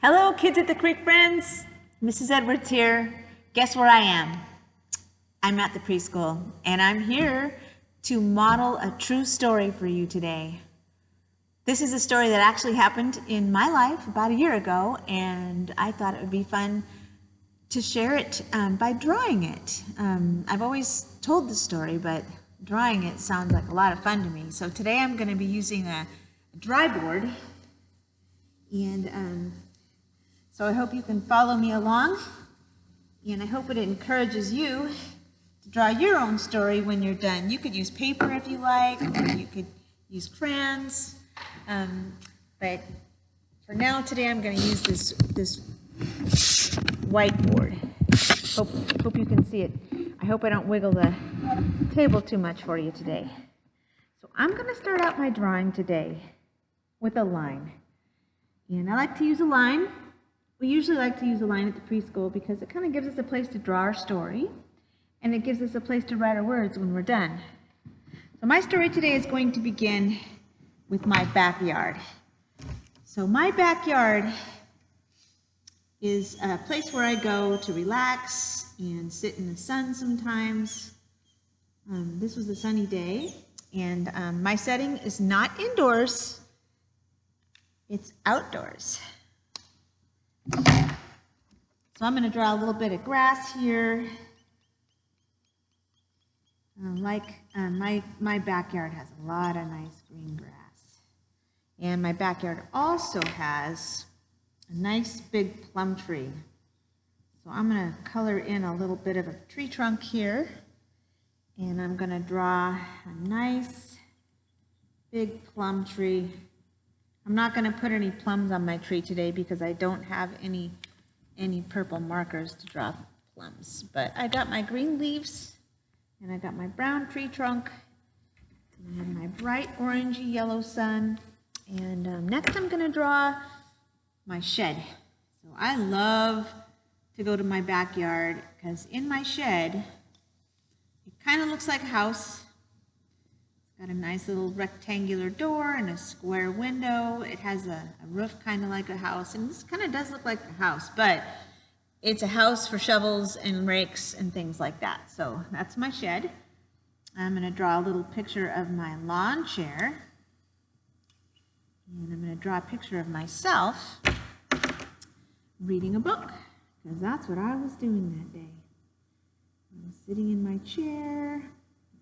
Hello, kids at the Creek Friends. Mrs. Edwards here. Guess where I am? I'm at the preschool, and I'm here to model a true story for you today. This is a story that actually happened in my life about a year ago, and I thought it would be fun to share it by drawing it. I've always told the story, but drawing it sounds like a lot of fun to me. So today I'm going to be using a dry board, and so I hope you can follow me along, and I hope it encourages you to draw your own story when you're done. You could use paper if you like, or you could use crayons, but for now today I'm going to use this whiteboard. Hope you can see it. I hope I don't wiggle the table too much for you today. So I'm going to start out my drawing today with a line, and I like to use a line. We usually like to use a line at the preschool because it kind of gives us a place to draw our story, and it gives us a place to write our words when we're done. So my story today is going to begin with my backyard. So my backyard is a place where I go to relax and sit in the sun sometimes. This was a sunny day, and my setting is not indoors, it's outdoors. So I'm going to draw a little bit of grass here. My backyard has a lot of nice green grass. And my backyard also has a nice big plum tree. So I'm going to color in a little bit of a tree trunk here. And I'm going to draw a nice big plum tree. I'm not going to put any plums on my tree today because I don't have any purple markers to draw plums. But I got my green leaves, and I got my brown tree trunk, and my bright orangey yellow sun. And next I'm going to draw my shed. So I love to go to my backyard because in my shed, it kind of looks like a house. Got a nice little rectangular door and a square window. It has a roof kind of like a house, and this kind of does look like a house, but it's a house for shovels and rakes and things like that. So that's my shed. I'm going to draw a little picture of my lawn chair, and I'm going to draw a picture of myself reading a book, because that's what I was doing that day. I was sitting in my chair,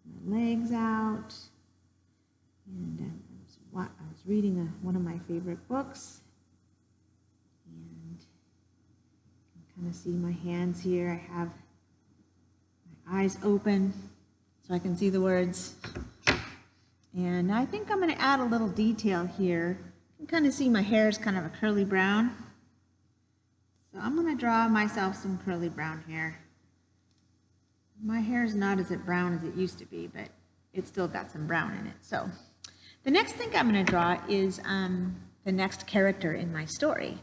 with my legs out, and I was reading one of my favorite books, and you can kind of see my hands here. I have my eyes open so I can see the words, and I think I'm going to add a little detail here. You can kind of see my hair is kind of a curly brown, so I'm going to draw myself some curly brown hair. My hair is not as brown as it used to be, but it's still got some brown in it. So the next thing I'm going to draw is the next character in my story.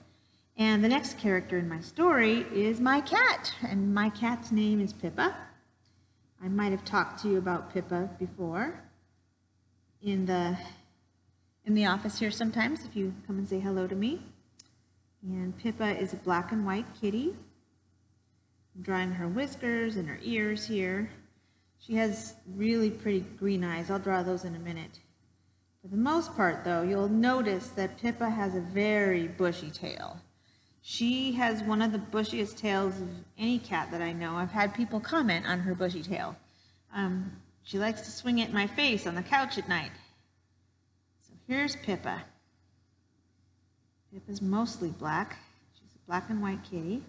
And the next character in my story is my cat. And my cat's name is Pippa. I might have talked to you about Pippa before in the office here sometimes if you come and say hello to me. And Pippa is a black and white kitty. I'm drawing her whiskers and her ears here. She has really pretty green eyes. I'll draw those in a minute. For the most part, though, you'll notice that Pippa has a very bushy tail. She has one of the bushiest tails of any cat that I know. I've had people comment on her bushy tail. She likes to swing it in my face on the couch at night. So here's Pippa. Pippa's mostly black. She's a black and white kitty.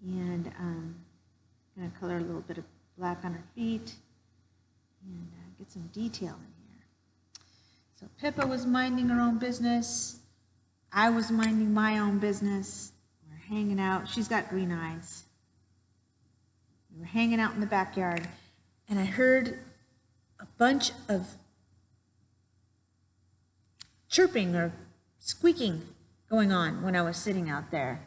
And I'm going to color a little bit of black on her feet and get some detail in here. So Pippa was minding her own business. I was minding my own business. We're hanging out. She's got green eyes. We were hanging out in the backyard, and I heard a bunch of chirping or squeaking going on when I was sitting out there.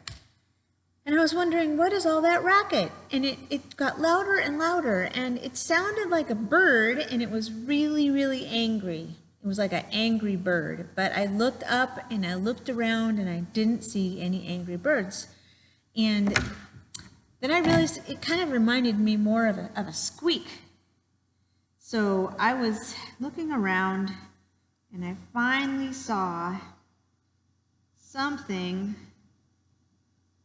And I was wondering, what is all that racket? And it got louder and louder, and it sounded like a bird, and it was really, really angry. It was like an angry bird, but I looked up and I looked around and I didn't see any angry birds. And then I realized it kind of reminded me more of a squeak. So I was looking around and I finally saw something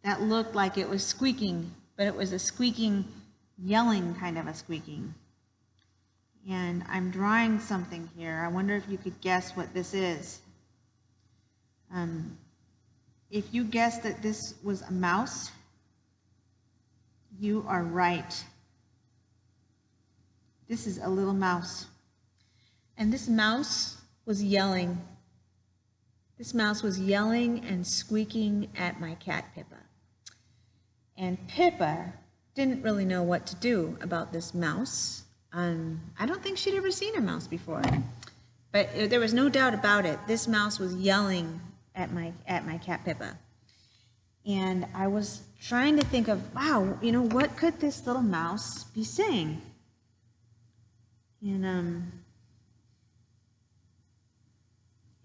that looked like it was squeaking, but it was a squeaking, yelling kind of a squeaking. And I'm drawing something here. I wonder if you could guess what this is. If you guessed that this was a mouse, you are right. This is a little mouse. And this mouse was yelling. This mouse was yelling and squeaking at my cat, Pippa. And Pippa didn't really know what to do about this mouse. I don't think she'd ever seen a mouse before. But there was no doubt about it. This mouse was yelling at my cat, Pippa. And I was trying to think of, wow, you know, what could this little mouse be saying? And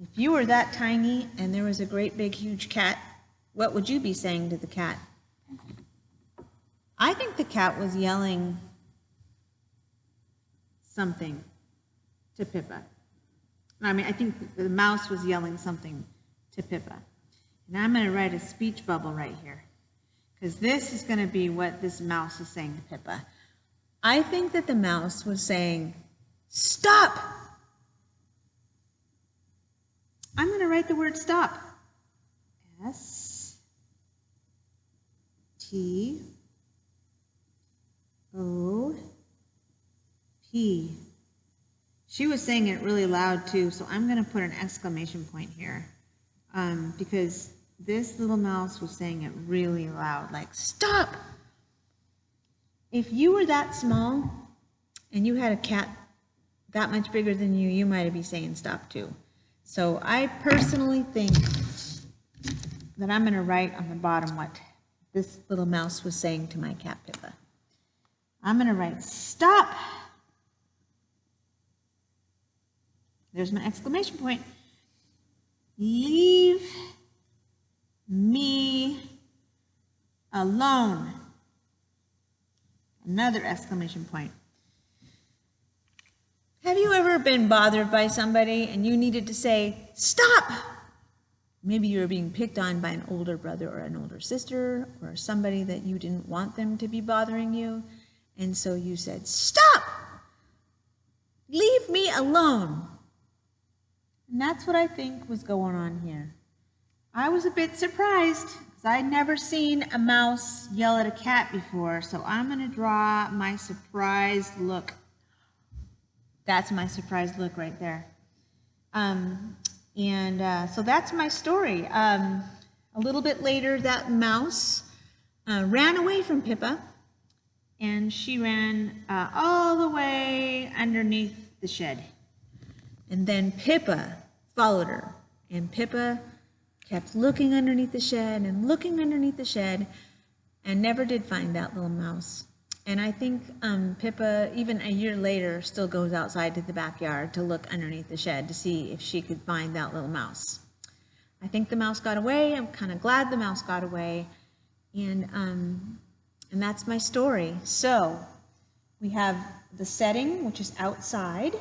if you were that tiny and there was a great big huge cat, what would you be saying to the cat? I think the cat was yelling something to Pippa. I mean, I think the mouse was yelling something to Pippa. And I'm going to write a speech bubble right here, because this is going to be what this mouse is saying to Pippa. I think that the mouse was saying, "Stop!" I'm going to write the word stop. S-T-O-P. She was saying it really loud too, so I'm going to put an exclamation point here, because this little mouse was saying it really loud, like, "Stop!" If you were that small and you had a cat that much bigger than you, you might be saying stop too. So I personally think that I'm going to write on the bottom what this little mouse was saying to my cat, Pippa. I'm going to write stop. There's my exclamation point. Leave me alone. Another exclamation point. Have you ever been bothered by somebody and you needed to say, "Stop"? Maybe you were being picked on by an older brother or an older sister or somebody that you didn't want them to be bothering you. And so you said, "Stop! Leave me alone." And that's what I think was going on here. I was a bit surprised because I'd never seen a mouse yell at a cat before. So I'm going to draw my surprised look. That's my surprised look right there. So that's my story. A little bit later, that mouse ran away from Pippa, and she ran all the way underneath the shed. And then Pippa followed her, and Pippa kept looking underneath the shed and looking underneath the shed and never did find that little mouse. And I think Pippa, even a year later, still goes outside to the backyard to look underneath the shed to see if she could find that little mouse. I think the mouse got away. I'm kind of glad the mouse got away. And that's my story. So we have the setting, which is outside.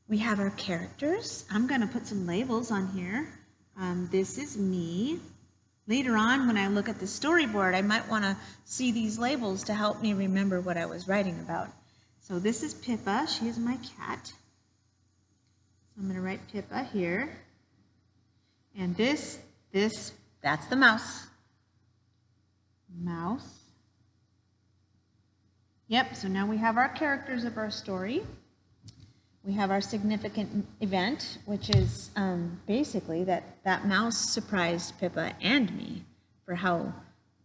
We have our characters. I'm going to put some labels on here. This is me. Later on, when I look at the storyboard, I might want to see these labels to help me remember what I was writing about. So this is Pippa. She is my cat. So I'm going to write Pippa here. And that's the mouse. Mouse. Yep, so now we have our characters of our story. We have our significant event, which is basically that mouse surprised Pippa and me for how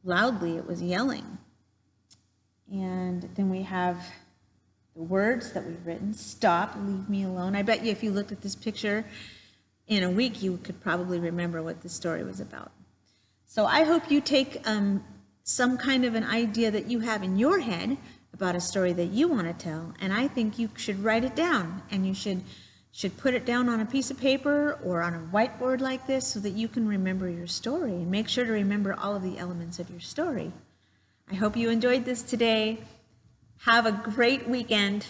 loudly it was yelling. And then we have the words that we've written: "Stop, leave me alone." I bet you if you looked at this picture in a week, you could probably remember what this story was about. So I hope you take some kind of an idea that you have in your head about a story that you want to tell, and I think you should write it down, and you should put it down on a piece of paper or on a whiteboard like this so that you can remember your story, and make sure to remember all of the elements of your story. I hope you enjoyed this today. Have a great weekend.